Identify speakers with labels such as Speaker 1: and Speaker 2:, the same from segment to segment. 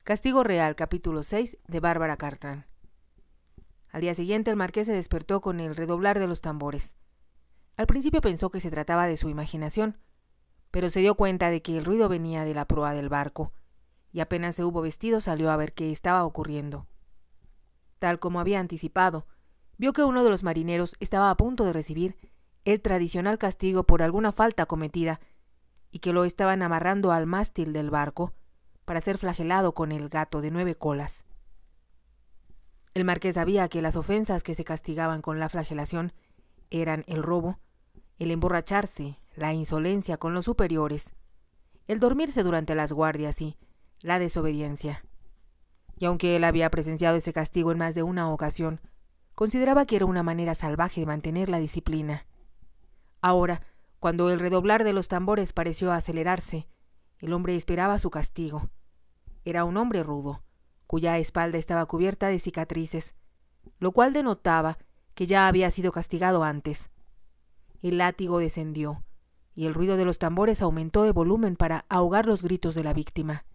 Speaker 1: Castigo Real, capítulo 6, de Bárbara Cartran. Al día siguiente el marqués se despertó con el redoblar de los tambores. Al principio pensó que se trataba de su imaginación, pero se dio cuenta de que el ruido venía de la proa del barco, y apenas se hubo vestido salió a ver qué estaba ocurriendo. Tal como había anticipado, vio que uno de los marineros estaba a punto de recibir el tradicional castigo por alguna falta cometida, y que lo estaban amarrando al mástil del barco para ser flagelado con el gato de 9 colas. El marqués sabía que las ofensas que se castigaban con la flagelación eran el robo, el emborracharse, la insolencia con los superiores, el dormirse durante las guardias y la desobediencia. Y aunque él había presenciado ese castigo en más de una ocasión, consideraba que era una manera salvaje de mantener la disciplina. Ahora, cuando el redoblar de los tambores pareció acelerarse, el hombre esperaba su castigo. Era un hombre rudo, cuya espalda estaba cubierta de cicatrices, lo cual denotaba que ya había sido castigado antes. El látigo descendió, y el ruido de los tambores aumentó de volumen para ahogar los gritos de la víctima.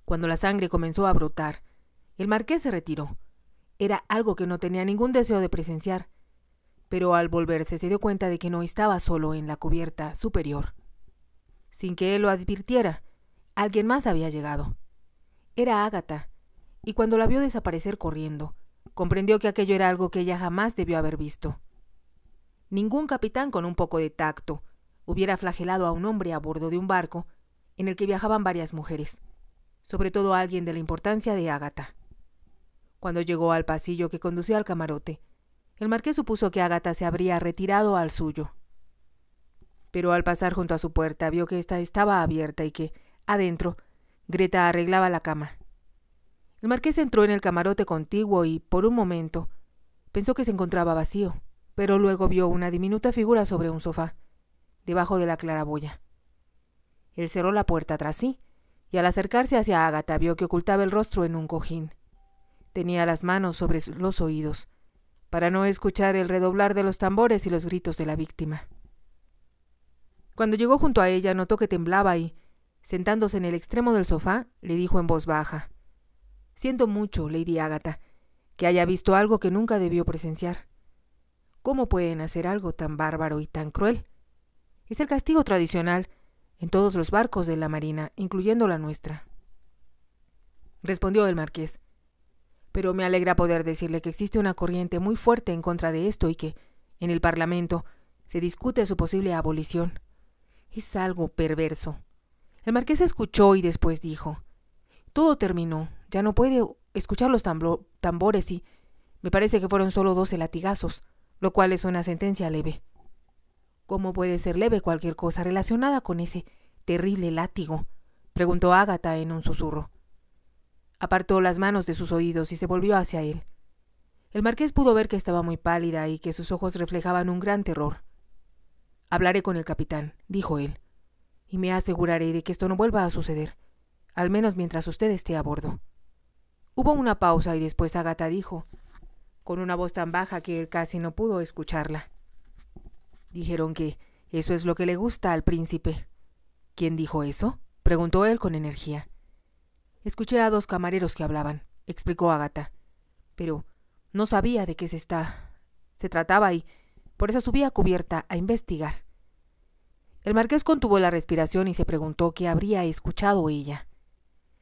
Speaker 1: Cuando la sangre comenzó a brotar, el marqués se retiró. Era algo que no tenía ningún deseo de presenciar, pero al volverse se dio cuenta de que no estaba solo en la cubierta superior. Sin que él lo advirtiera, alguien más había llegado. Era Ágata, y cuando la vio desaparecer corriendo, comprendió que aquello era algo que ella jamás debió haber visto. Ningún capitán con un poco de tacto hubiera flagelado a un hombre a bordo de un barco en el que viajaban varias mujeres, sobre todo a alguien de la importancia de Ágata. Cuando llegó al pasillo que conducía al camarote, el marqués supuso que Ágata se habría retirado al suyo. Pero al pasar junto a su puerta vio que ésta estaba abierta y que, adentro, Greta arreglaba la cama. El marqués entró en el camarote contiguo y, por un momento, pensó que se encontraba vacío, pero luego vio una diminuta figura sobre un sofá, debajo de la claraboya. Él cerró la puerta tras sí, y al acercarse hacia Ágata vio que ocultaba el rostro en un cojín. Tenía las manos sobre los oídos, para no escuchar el redoblar de los tambores y los gritos de la víctima. Cuando llegó junto a ella notó que temblaba y, sentándose en el extremo del sofá, le dijo en voz baja: «Siento mucho, Lady Ágata, que haya visto algo que nunca debió presenciar. ¿Cómo pueden hacer algo tan bárbaro y tan cruel? Es el castigo tradicional en todos los barcos de la marina, incluyendo la nuestra». Respondió el marqués: «Pero me alegra poder decirle que existe una corriente muy fuerte en contra de esto y que, en el Parlamento, se discute su posible abolición. Es algo perverso». El marqués escuchó y después dijo: «Todo terminó, ya no puede escuchar los tambores y me parece que fueron solo 12 latigazos, lo cual es una sentencia leve». «¿Cómo puede ser leve cualquier cosa relacionada con ese terrible látigo?», preguntó Ágata en un susurro. Apartó las manos de sus oídos y se volvió hacia él. El marqués pudo ver que estaba muy pálida y que sus ojos reflejaban un gran terror. «Hablaré con el capitán», dijo él, «y me aseguraré de que esto no vuelva a suceder, al menos mientras usted esté a bordo». Hubo una pausa y después Ágata dijo, con una voz tan baja que él casi no pudo escucharla: «Dijeron que eso es lo que le gusta al príncipe». «¿Quién dijo eso?», preguntó él con energía. «Escuché a 2 camareros que hablaban», explicó Ágata, «pero no sabía de qué se trataba y por eso subí a cubierta a investigar». El marqués contuvo la respiración y se preguntó qué habría escuchado ella.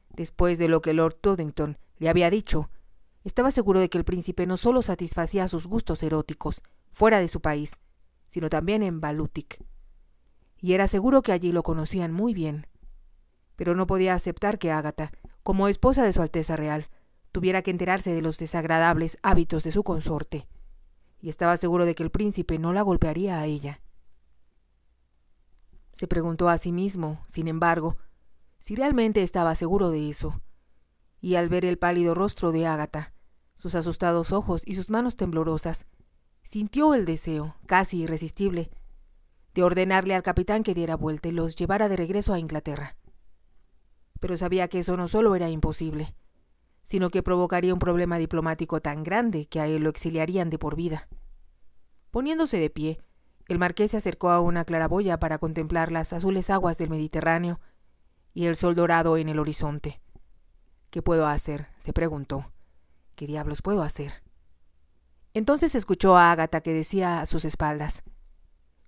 Speaker 1: Después de lo que Lord Toddington le había dicho, estaba seguro de que el príncipe no solo satisfacía sus gustos eróticos fuera de su país, sino también en Balutic. Y era seguro que allí lo conocían muy bien. Pero no podía aceptar que Ágata, como esposa de su Alteza Real, tuviera que enterarse de los desagradables hábitos de su consorte, y estaba seguro de que el príncipe no la golpearía a ella. Se preguntó a sí mismo, sin embargo, si realmente estaba seguro de eso, y al ver el pálido rostro de Ágata, sus asustados ojos y sus manos temblorosas, sintió el deseo, casi irresistible, de ordenarle al capitán que diera vuelta y los llevara de regreso a Inglaterra. Pero sabía que eso no solo era imposible, sino que provocaría un problema diplomático tan grande que a él lo exiliarían de por vida. Poniéndose de pie, el marqués se acercó a una claraboya para contemplar las azules aguas del Mediterráneo y el sol dorado en el horizonte. «¿Qué puedo hacer?», se preguntó. «¿Qué diablos puedo hacer?». Entonces escuchó a Ágata que decía a sus espaldas: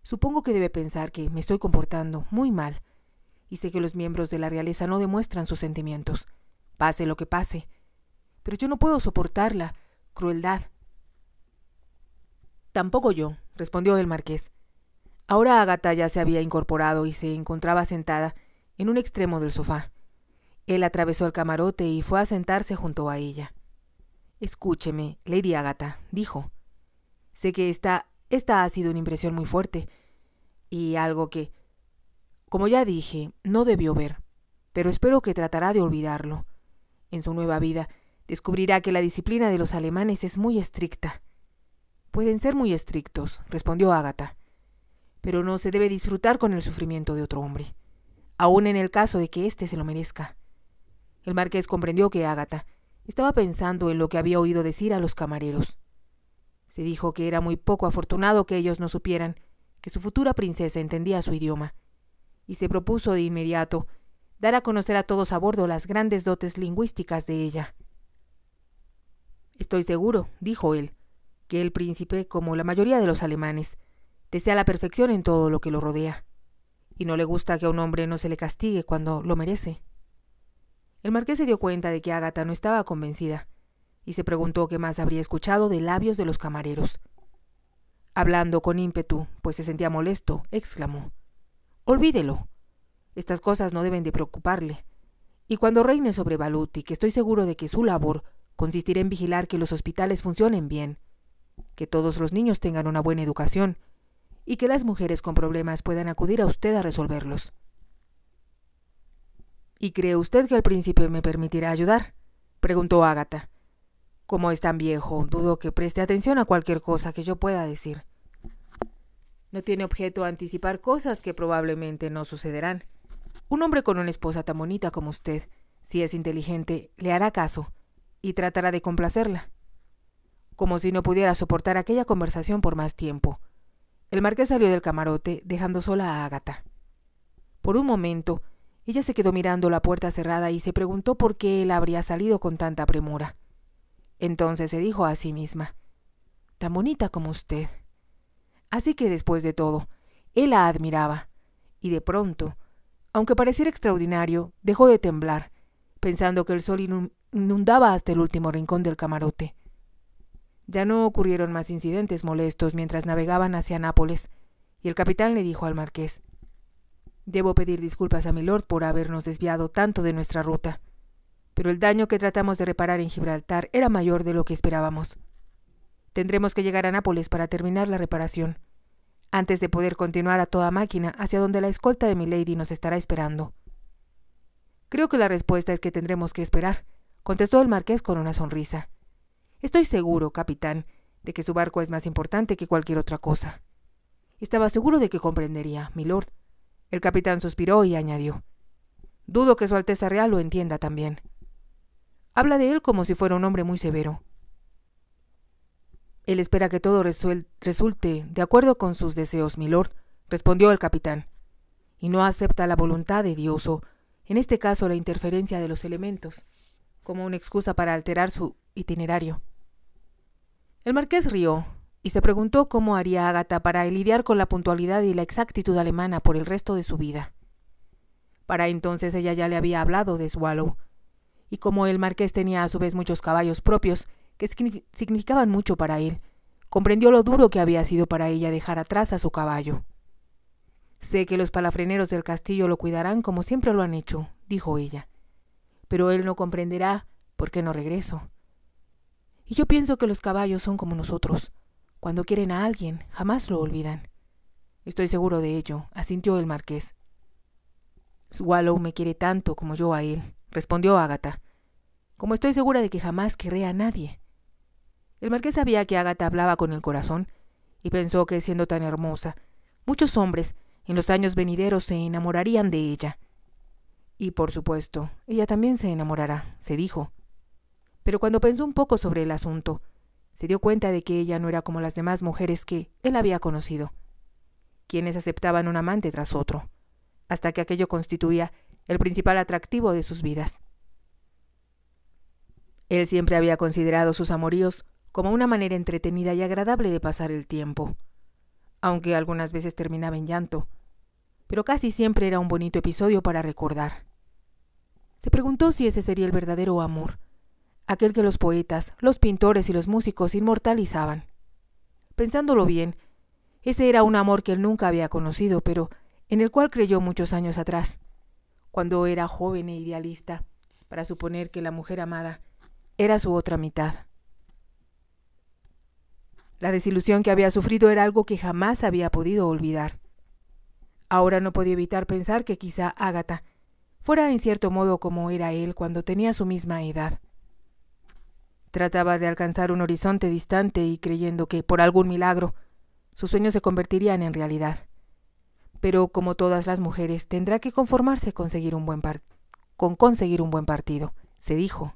Speaker 1: «Supongo que debe pensar que me estoy comportando muy mal, y sé que los miembros de la realeza no demuestran sus sentimientos, pase lo que pase, pero yo no puedo soportar la crueldad». «Tampoco yo», respondió el marqués. Ahora Ágata ya se había incorporado y se encontraba sentada en un extremo del sofá. Él atravesó el camarote y fue a sentarse junto a ella. «Escúcheme, Lady Ágata», dijo. «Sé que esta ha sido una impresión muy fuerte y algo que, como ya dije, no debió ver, pero espero que tratará de olvidarlo. En su nueva vida descubrirá que la disciplina de los alemanes es muy estricta». «Pueden ser muy estrictos», respondió Ágata, «pero no se debe disfrutar con el sufrimiento de otro hombre, aun en el caso de que éste se lo merezca». El marqués comprendió que Ágata estaba pensando en lo que había oído decir a los camareros. Se dijo que era muy poco afortunado que ellos no supieran que su futura princesa entendía su idioma, y se propuso de inmediato dar a conocer a todos a bordo las grandes dotes lingüísticas de ella. «Estoy seguro», dijo él, «que el príncipe, como la mayoría de los alemanes, desea la perfección en todo lo que lo rodea, y no le gusta que a un hombre no se le castigue cuando lo merece». El marqués se dio cuenta de que Ágata no estaba convencida, y se preguntó qué más habría escuchado de labios de los camareros. Hablando con ímpetu, pues se sentía molesto, exclamó: «Olvídelo. Estas cosas no deben de preocuparle. Y cuando reine sobre Baluti, que estoy seguro de que su labor consistirá en vigilar que los hospitales funcionen bien, que todos los niños tengan una buena educación, y que las mujeres con problemas puedan acudir a usted a resolverlos». «¿Y cree usted que el príncipe me permitirá ayudar?», preguntó Ágata. «Como es tan viejo, dudo que preste atención a cualquier cosa que yo pueda decir. No tiene objeto anticipar cosas que probablemente no sucederán. Un hombre con una esposa tan bonita como usted, si es inteligente, le hará caso y tratará de complacerla». Como si no pudiera soportar aquella conversación por más tiempo, el marqués salió del camarote dejando sola a Ágata. Por un momento, ella se quedó mirando la puerta cerrada y se preguntó por qué él habría salido con tanta premura. Entonces se dijo a sí misma: «Tan bonita como usted». Así que después de todo, él la admiraba, y de pronto, aunque pareciera extraordinario, dejó de temblar, pensando que el sol inundaba hasta el último rincón del camarote. Ya no ocurrieron más incidentes molestos mientras navegaban hacia Nápoles, y el capitán le dijo al marqués: «Debo pedir disculpas a milord por habernos desviado tanto de nuestra ruta, pero el daño que tratamos de reparar en Gibraltar era mayor de lo que esperábamos. Tendremos que llegar a Nápoles para terminar la reparación, antes de poder continuar a toda máquina hacia donde la escolta de milady nos estará esperando». «Creo que la respuesta es que tendremos que esperar», contestó el marqués con una sonrisa. «Estoy seguro, capitán, de que su barco es más importante que cualquier otra cosa». «Estaba seguro de que comprendería, milord». El capitán suspiró y añadió: «Dudo que su Alteza Real lo entienda también. Habla de él como si fuera un hombre muy severo». «Él espera que todo resulte de acuerdo con sus deseos, milord», respondió el capitán, «y no acepta la voluntad de Dios o, en este caso, la interferencia de los elementos, como una excusa para alterar su itinerario». El marqués rió y se preguntó cómo haría Ágata para lidiar con la puntualidad y la exactitud alemana por el resto de su vida. Para entonces ella ya le había hablado de Swallow, y como el marqués tenía a su vez muchos caballos propios que significaban mucho para él, comprendió lo duro que había sido para ella dejar atrás a su caballo. «Sé que los palafreneros del castillo lo cuidarán como siempre lo han hecho», dijo ella, «pero él no comprenderá por qué no regreso. Y yo pienso que los caballos son como nosotros. Cuando quieren a alguien, jamás lo olvidan». «Estoy seguro de ello», asintió el marqués. «Swallow me quiere tanto como yo a él», respondió Ágata, «como estoy segura de que jamás querré a nadie». El marqués sabía que Ágata hablaba con el corazón y pensó que, siendo tan hermosa, muchos hombres en los años venideros se enamorarían de ella. «Y por supuesto, ella también se enamorará», se dijo. Pero cuando pensó un poco sobre el asunto, se dio cuenta de que ella no era como las demás mujeres que él había conocido, quienes aceptaban un amante tras otro, hasta que aquello constituía el principal atractivo de sus vidas. Él siempre había considerado sus amoríos como una manera entretenida y agradable de pasar el tiempo, aunque algunas veces terminaba en llanto, pero casi siempre era un bonito episodio para recordar. Se preguntó si ese sería el verdadero amor, aquel que los poetas, los pintores y los músicos inmortalizaban. Pensándolo bien, ese era un amor que él nunca había conocido, pero en el cual creyó muchos años atrás, cuando era joven e idealista, para suponer que la mujer amada era su otra mitad. La desilusión que había sufrido era algo que jamás había podido olvidar. Ahora no podía evitar pensar que quizá Ágata fuera en cierto modo como era él cuando tenía su misma edad. Trataba de alcanzar un horizonte distante y creyendo que, por algún milagro, sus sueños se convertirían en realidad. Pero, como todas las mujeres, tendrá que conformarse con conseguir un buen partido, se dijo.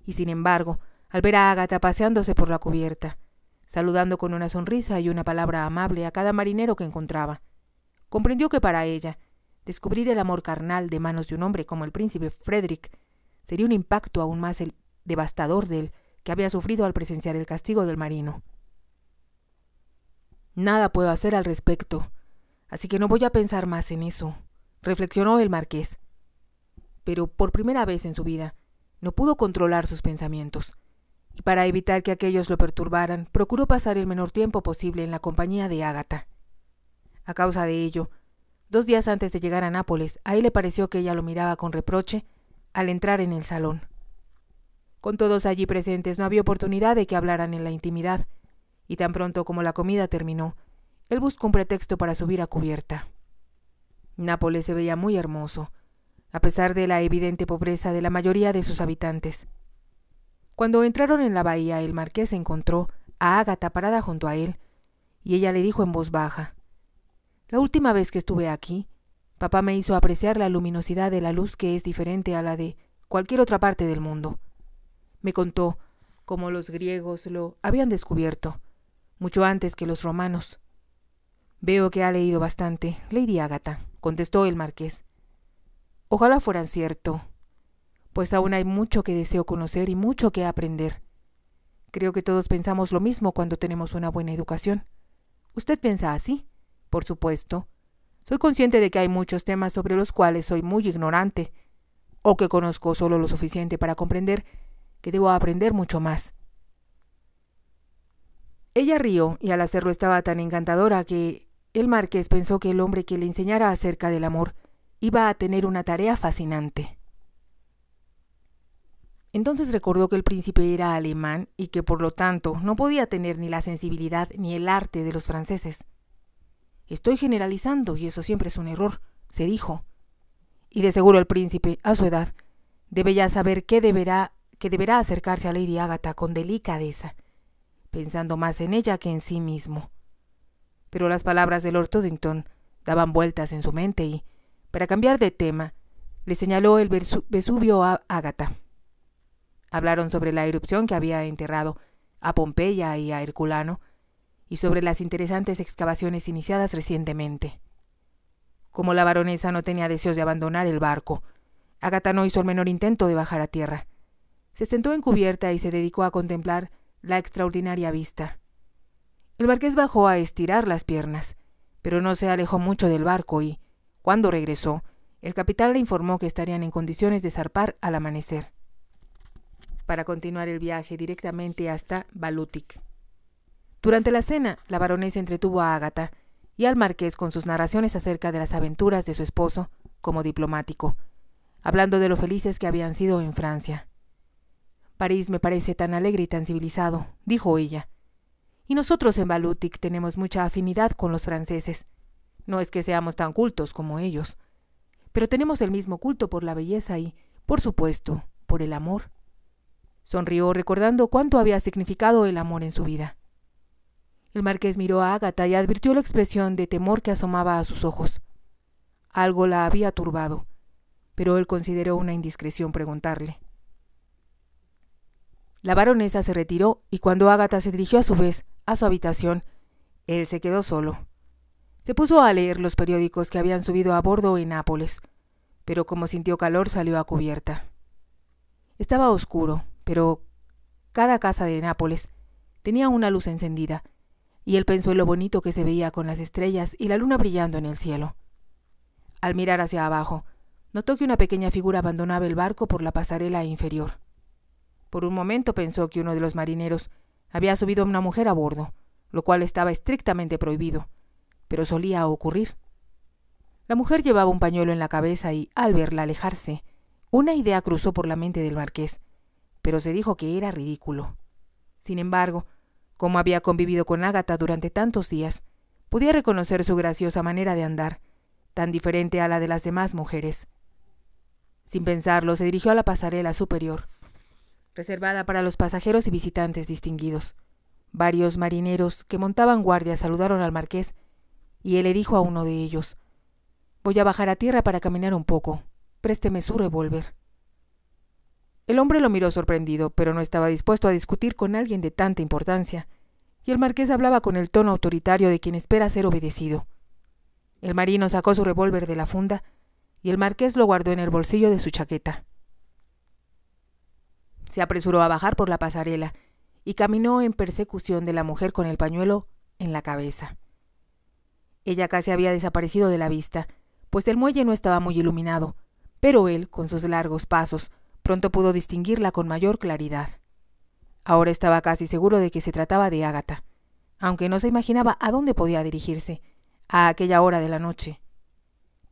Speaker 1: Y sin embargo, al ver a Ágata paseándose por la cubierta, saludando con una sonrisa y una palabra amable a cada marinero que encontraba, comprendió que para ella, descubrir el amor carnal de manos de un hombre como el príncipe Frederick sería un impacto aún más devastador del que había sufrido al presenciar el castigo del marino. Nada puedo hacer al respecto, así que no voy a pensar más en eso, reflexionó el marqués. Pero por primera vez en su vida no pudo controlar sus pensamientos, y para evitar que aquellos lo perturbaran, procuró pasar el menor tiempo posible en la compañía de Ágata. A causa de ello, 2 días antes de llegar a Nápoles, a él le pareció que ella lo miraba con reproche al entrar en el salón. Con todos allí presentes no había oportunidad de que hablaran en la intimidad, y tan pronto como la comida terminó, él buscó un pretexto para subir a cubierta. Nápoles se veía muy hermoso, a pesar de la evidente pobreza de la mayoría de sus habitantes. Cuando entraron en la bahía, el marqués encontró a Ágata parada junto a él, y ella le dijo en voz baja: «La última vez que estuve aquí, papá me hizo apreciar la luminosidad de la luz que es diferente a la de cualquier otra parte del mundo. Me contó cómo los griegos lo habían descubierto, mucho antes que los romanos». «Veo que ha leído bastante, Lady Ágata», contestó el marqués. «Ojalá fueran cierto, pues aún hay mucho que deseo conocer y mucho que aprender. Creo que todos pensamos lo mismo cuando tenemos una buena educación. ¿Usted piensa así?» «Por supuesto. Soy consciente de que hay muchos temas sobre los cuales soy muy ignorante, o que conozco solo lo suficiente para comprender que debo aprender mucho más». Ella rió, y al hacerlo estaba tan encantadora que el marqués pensó que el hombre que le enseñara acerca del amor iba a tener una tarea fascinante. Entonces recordó que el príncipe era alemán y que por lo tanto no podía tener ni la sensibilidad ni el arte de los franceses. «Estoy generalizando y eso siempre es un error», se dijo. «Y de seguro el príncipe, a su edad, debe ya saber que deberá acercarse a Lady Ágata con delicadeza, pensando más en ella que en sí mismo». Pero las palabras de Lord Todington daban vueltas en su mente y, para cambiar de tema, le señaló el Vesubio a Ágata. Hablaron sobre la erupción que había enterrado a Pompeya y a Herculano, y sobre las interesantes excavaciones iniciadas recientemente. Como la baronesa no tenía deseos de abandonar el barco, Ágata no hizo el menor intento de bajar a tierra. Se sentó en cubierta y se dedicó a contemplar la extraordinaria vista. El marqués bajó a estirar las piernas, pero no se alejó mucho del barco y, cuando regresó, el capitán le informó que estarían en condiciones de zarpar al amanecer, para continuar el viaje directamente hasta Balutik. Durante la cena, la baronesa entretuvo a Ágata y al marqués con sus narraciones acerca de las aventuras de su esposo como diplomático, hablando de lo felices que habían sido en Francia. «París me parece tan alegre y tan civilizado», dijo ella, «y nosotros en Balutik tenemos mucha afinidad con los franceses. No es que seamos tan cultos como ellos, pero tenemos el mismo culto por la belleza y, por supuesto, por el amor». Sonrió recordando cuánto había significado el amor en su vida. El marqués miró a Ágata y advirtió la expresión de temor que asomaba a sus ojos. Algo la había turbado, pero él consideró una indiscreción preguntarle. La baronesa se retiró y cuando Ágata se dirigió a su vez a su habitación, él se quedó solo. Se puso a leer los periódicos que habían subido a bordo en Nápoles, pero como sintió calor salió a cubierta. Estaba oscuro, pero cada casa de Nápoles tenía una luz encendida, y él pensó en lo bonito que se veía con las estrellas y la luna brillando en el cielo. Al mirar hacia abajo, notó que una pequeña figura abandonaba el barco por la pasarela inferior. Por un momento pensó que uno de los marineros había subido a una mujer a bordo, lo cual estaba estrictamente prohibido, pero solía ocurrir. La mujer llevaba un pañuelo en la cabeza y, al verla alejarse, una idea cruzó por la mente del marqués, pero se dijo que era ridículo. Sin embargo, como había convivido con Ágata durante tantos días, podía reconocer su graciosa manera de andar, tan diferente a la de las demás mujeres. Sin pensarlo, se dirigió a la pasarela superior, reservada para los pasajeros y visitantes distinguidos. Varios marineros que montaban guardia saludaron al marqués, y él le dijo a uno de ellos: «Voy a bajar a tierra para caminar un poco. Présteme su revólver». El hombre lo miró sorprendido, pero no estaba dispuesto a discutir con alguien de tanta importancia, y el marqués hablaba con el tono autoritario de quien espera ser obedecido. El marino sacó su revólver de la funda, y el marqués lo guardó en el bolsillo de su chaqueta. Se apresuró a bajar por la pasarela, y caminó en persecución de la mujer con el pañuelo en la cabeza. Ella casi había desaparecido de la vista, pues el muelle no estaba muy iluminado, pero él, con sus largos pasos, pronto pudo distinguirla con mayor claridad. Ahora estaba casi seguro de que se trataba de Ágata, aunque no se imaginaba a dónde podía dirigirse, a aquella hora de la noche.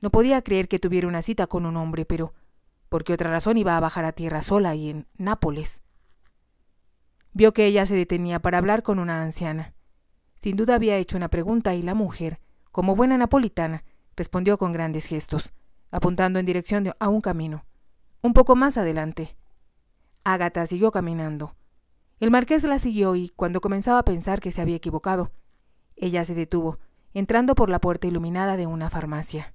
Speaker 1: No podía creer que tuviera una cita con un hombre, pero ¿por qué otra razón iba a bajar a tierra sola y en Nápoles? Vio que ella se detenía para hablar con una anciana. Sin duda había hecho una pregunta y la mujer, como buena napolitana, respondió con grandes gestos, apuntando en dirección a un camino. Un poco más adelante. Ágata siguió caminando. El marqués la siguió y, cuando comenzaba a pensar que se había equivocado, ella se detuvo, entrando por la puerta iluminada de una farmacia.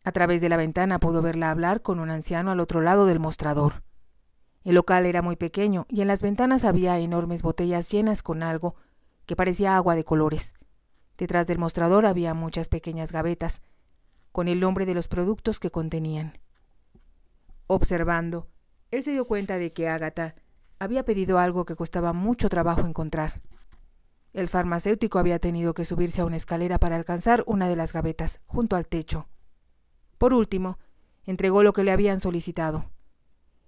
Speaker 1: A través de la ventana pudo verla hablar con un anciano al otro lado del mostrador. El local era muy pequeño y en las ventanas había enormes botellas llenas con algo que parecía agua de colores. Detrás del mostrador había muchas pequeñas gavetas, con el nombre de los productos que contenían. Observando, él se dio cuenta de que Ágata había pedido algo que costaba mucho trabajo encontrar. El farmacéutico había tenido que subirse a una escalera para alcanzar una de las gavetas, junto al techo. Por último, entregó lo que le habían solicitado.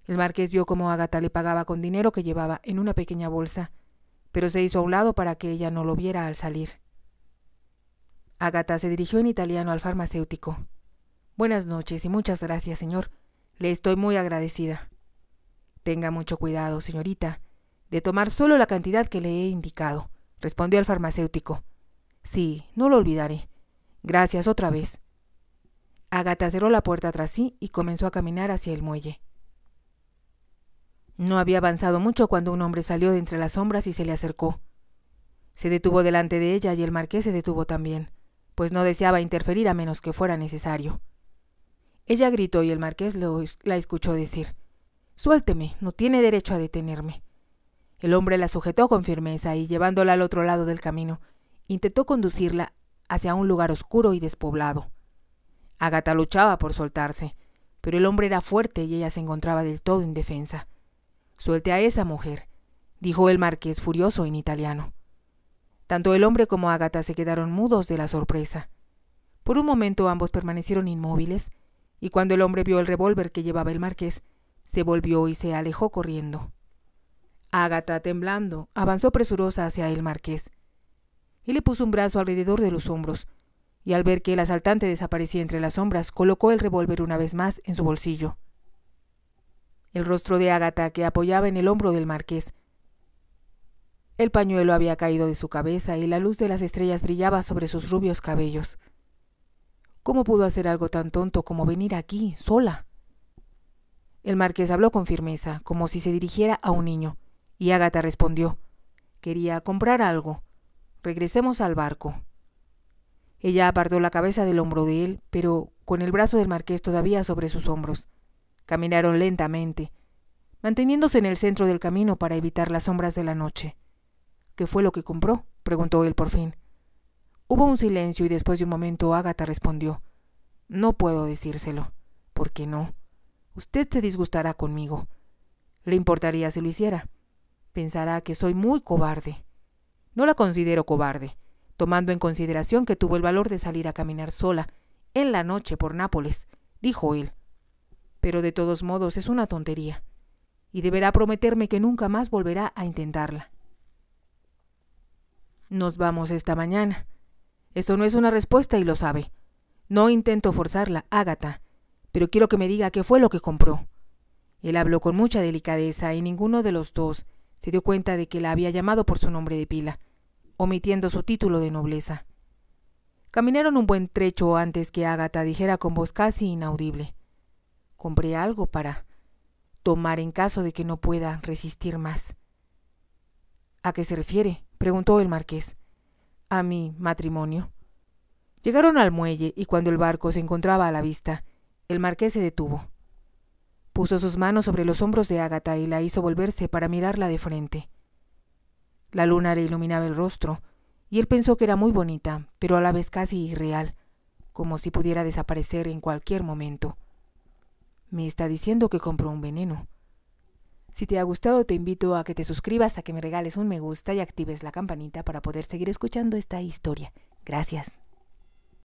Speaker 1: El marqués vio cómo Ágata le pagaba con dinero que llevaba en una pequeña bolsa, pero se hizo a un lado para que ella no lo viera al salir. Ágata se dirigió en italiano al farmacéutico. «Buenas noches y muchas gracias, señor. Le estoy muy agradecida». «Tenga mucho cuidado, señorita, de tomar solo la cantidad que le he indicado», respondió el farmacéutico. «Sí, no lo olvidaré. Gracias otra vez». Ágata cerró la puerta tras sí y comenzó a caminar hacia el muelle. No había avanzado mucho cuando un hombre salió de entre las sombras y se le acercó. Se detuvo delante de ella y el marqués se detuvo también, pues no deseaba interferir a menos que fuera necesario. Ella gritó y el marqués la escuchó decir: «Suélteme, no tiene derecho a detenerme». El hombre la sujetó con firmeza y, llevándola al otro lado del camino, intentó conducirla hacia un lugar oscuro y despoblado. Ágata luchaba por soltarse, pero el hombre era fuerte y ella se encontraba del todo indefensa. «Suelte a esa mujer», dijo el marqués furioso en italiano. Tanto el hombre como Ágata se quedaron mudos de la sorpresa. Por un momento ambos permanecieron inmóviles, y cuando el hombre vio el revólver que llevaba el marqués, se volvió y se alejó corriendo. Ágata, temblando, avanzó presurosa hacia el marqués. Él le puso un brazo alrededor de los hombros, y al ver que el asaltante desaparecía entre las sombras, colocó el revólver una vez más en su bolsillo. El rostro de Ágata, que apoyaba en el hombro del marqués. El pañuelo había caído de su cabeza y la luz de las estrellas brillaba sobre sus rubios cabellos. ¿Cómo pudo hacer algo tan tonto como venir aquí, sola? El marqués habló con firmeza, como si se dirigiera a un niño, y Ágata respondió: «Quería comprar algo. Regresemos al barco». Ella apartó la cabeza del hombro de él, pero con el brazo del marqués todavía sobre sus hombros. Caminaron lentamente, manteniéndose en el centro del camino para evitar las sombras de la noche. «¿Qué fue lo que compró?», preguntó él por fin. Hubo un silencio y después de un momento Ágata respondió: No puedo decírselo. ¿Por qué no? Usted se disgustará conmigo. ¿Le importaría si lo hiciera? Pensará que soy muy cobarde. No la considero cobarde, tomando en consideración que tuvo el valor de salir a caminar sola en la noche por Nápoles, dijo él. Pero de todos modos es una tontería, y deberá prometerme que nunca más volverá a intentarla. Nos vamos esta mañana. Esto no es una respuesta y lo sabe. No intento forzarla, Ágata, pero quiero que me diga qué fue lo que compró. Él habló con mucha delicadeza y ninguno de los dos se dio cuenta de que la había llamado por su nombre de pila, omitiendo su título de nobleza. Caminaron un buen trecho antes que Ágata dijera con voz casi inaudible: «Compré algo para tomar en caso de que no pueda resistir más». «¿A qué se refiere?», preguntó el marqués. «A mi matrimonio». Llegaron al muelle y cuando el barco se encontraba a la vista, el marqués se detuvo. Puso sus manos sobre los hombros de Ágata y la hizo volverse para mirarla de frente. La luna le iluminaba el rostro, y él pensó que era muy bonita, pero a la vez casi irreal, como si pudiera desaparecer en cualquier momento. «Me está diciendo que compró un veneno». Si te ha gustado, te invito a que te suscribas, a que me regales un me gusta y actives la campanita para poder seguir escuchando esta historia. Gracias.